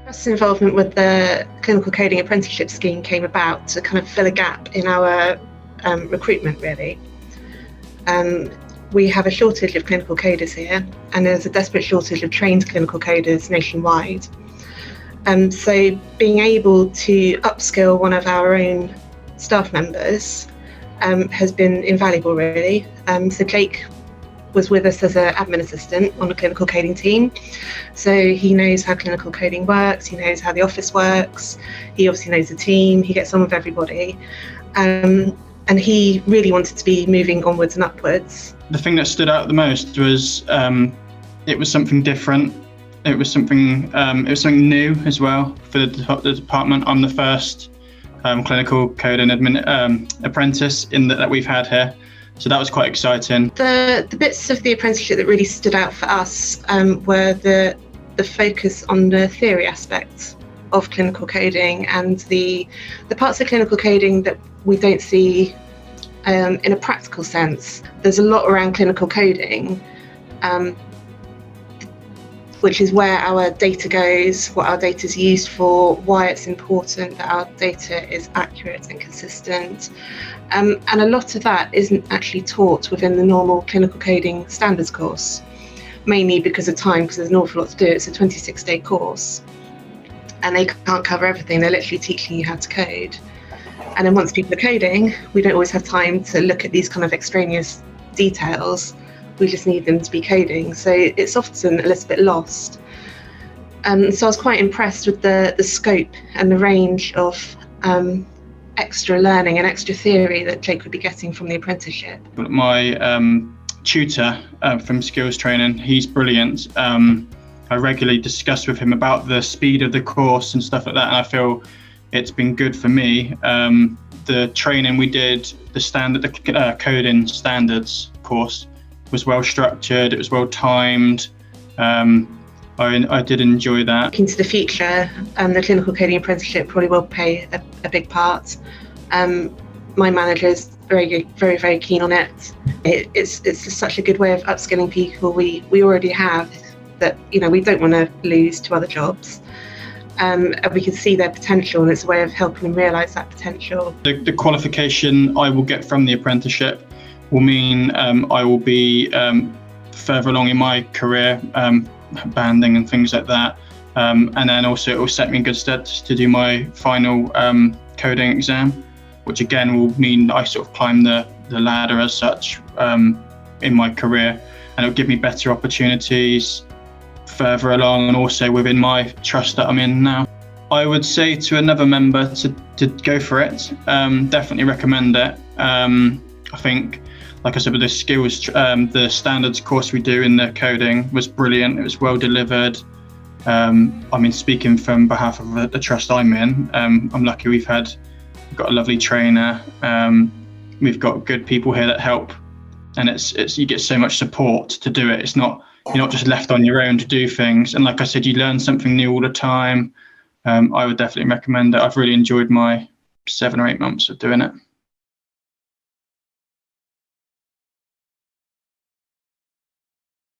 Trust's involvement with the clinical coding apprenticeship scheme came about to kind of fill a gap in our recruitment, really. We have a shortage of clinical coders here, and there's a desperate shortage of trained clinical coders nationwide. So being able to upskill one of our own staff members has been invaluable, really. So Jake was with us as an admin assistant on the clinical coding team. So he knows how clinical coding works, he knows how the office works, he obviously knows the team, he gets on with everybody. And he really wanted to be moving onwards and upwards. The thing that stood out the most was it was something different. It was something new as well for the department. I'm the first clinical coding apprentice that we've had here. So that was quite exciting. The bits of the apprenticeship that really stood out for us were the focus on the theory aspects of clinical coding and the parts of clinical coding that we don't see in a practical sense. There's a lot around clinical coding, which is where our data goes, what our data is used for, why it's important that our data is accurate and consistent. And a lot of that isn't actually taught within the normal clinical coding standards course, mainly because of time, because there's an awful lot to do. It's a 26-day course, and they can't cover everything. They're literally teaching you how to code. And then once people are coding, we don't always have time to look at these kind of extraneous details. We just need them to be coding. So it's often a little bit lost. So I was quite impressed with the scope and the range of extra learning and extra theory that Jake would be getting from the apprenticeship. My tutor from skills training, he's brilliant. I regularly discuss with him about the speed of the course and stuff like that, and I feel it's been good for me. The training we did, the coding standards course, was well structured, it was well timed. I did enjoy that. Looking to the future, the clinical coding apprenticeship probably will play a big part. My manager is very keen on it. It's just such a good way of upskilling people we already have that we don't want to lose to other jobs. And we can see their potential, and it's a way of helping them realise that potential. The qualification I will get from the apprenticeship will mean I will be further along in my career, banding and things like that. And then also it will set me in good stead to do my final coding exam, which again will mean I sort of climb the ladder as such in my career, and it'll give me better opportunities further along and also within my trust that I'm in now. I would say to another member to go for it. Definitely recommend it. I think, like I said, with the skills, the standards course we do in the coding was brilliant. It was well delivered. Speaking from behalf of the trust I'm in, I'm lucky we've got a lovely trainer. We've got good people here that help, and it's you get so much support to do it. You're not just left on your own to do things. And like I said, you learn something new all the time. I would definitely recommend it. I've really enjoyed my 7 or 8 months of doing it.